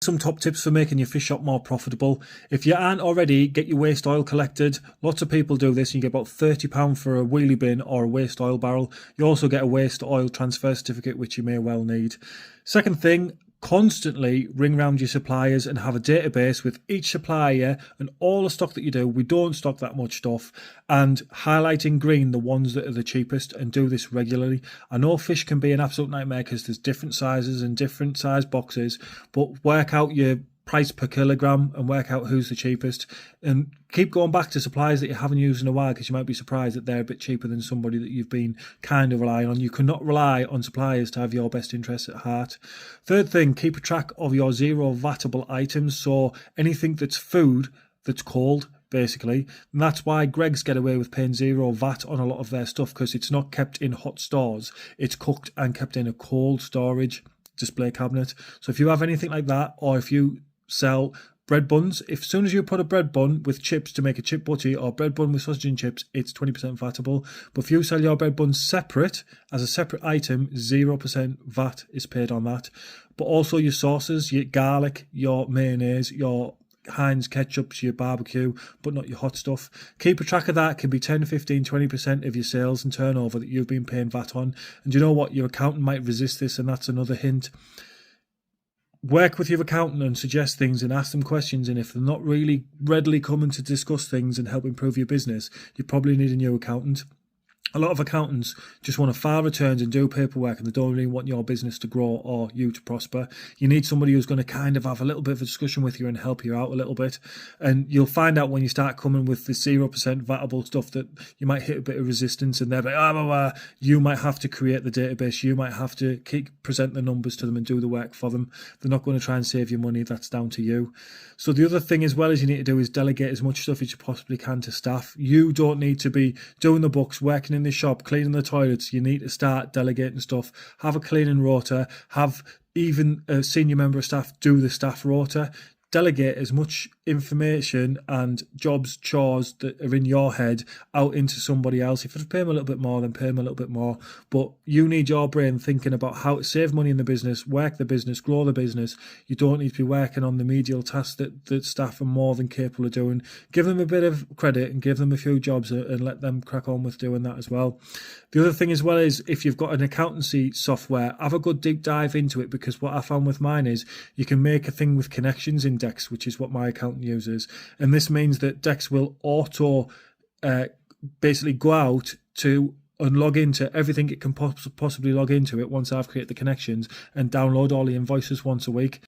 Some top tips for making your fish shop more profitable. If you aren't already, get your waste oil collected. Lots of people do this. You get about £30 for a wheelie bin or a waste oil barrel. You also get a waste oil transfer certificate, which you may well need. Second thing, constantly ring around your suppliers and have a database with each supplier and all the stock that you do. We don't stock that much stuff, and highlight in green the ones that are the cheapest, and do this regularly. I know fish can be an absolute nightmare because there's different sizes and different size boxes, but work out your price per kilogram and work out who's the cheapest, and keep going back to suppliers that you haven't used in a while, because you might be surprised that they're a bit cheaper than somebody that you've been kind of relying on. You cannot rely on suppliers to have your best interests at heart. Third thing, keep a track of your zero vatable items, so anything that's food that's cold, basically. And that's why Greggs get away with paying zero VAT on a lot of their stuff, because it's not kept in hot stores, it's cooked and kept in a cold storage display cabinet. So if you have anything like that, or if you sell bread buns, if as soon as you put a bread bun with chips to make a chip butty, or bread bun with sausage and chips, it's 20% vatable. But if you sell your bread buns separate, as a separate item, 0% VAT is paid on that. But also your sauces, your garlic, your mayonnaise, your Heinz ketchups, your barbecue, but not your hot stuff. Keep a track of that. It can be 10, 15, 20% of your sales and turnover that you've been paying VAT on. And you know what? Your accountant might resist this, and that's another hint. Work with your accountant and suggest things and ask them questions, and if they're not really readily coming to discuss things and help improve your business, you probably need a new accountant. A lot of accountants just want to file returns and do paperwork, and they don't really want your business to grow or you to prosper. You need somebody who's going to kind of have a little bit of a discussion with you and help you out a little bit. And you'll find out when you start coming with the 0% vatable stuff that you might hit a bit of resistance, and they're like, you might have to create the database. You might have to present the numbers to them and do the work for them. They're not going to try and save you money. That's down to you. So the other thing as well as you need to do is delegate as much stuff as you possibly can to staff. You don't need to be doing the books, working in the shop, cleaning the toilets. You need to start delegating stuff. Have a cleaning rota. Have even a senior member of staff do the staff rota. Delegate as much information and jobs, chores that are in your head out into somebody else. If you pay them a little bit more, then pay them a little bit more. But you need your brain thinking about how to save money in the business, work the business, grow the business. You don't need to be working on the medial tasks that staff are more than capable of doing. Give them a bit of credit and give them a few jobs and let them crack on with doing that as well. The other thing as well is, if you've got an accountancy software, have a good deep dive into it, because what I found with mine is you can make a thing with connections in Dex, which is what my accountant uses. And this means that Dex will auto basically go out to and log into everything it can possibly log into it once I've created the connections, and download all the invoices once a week.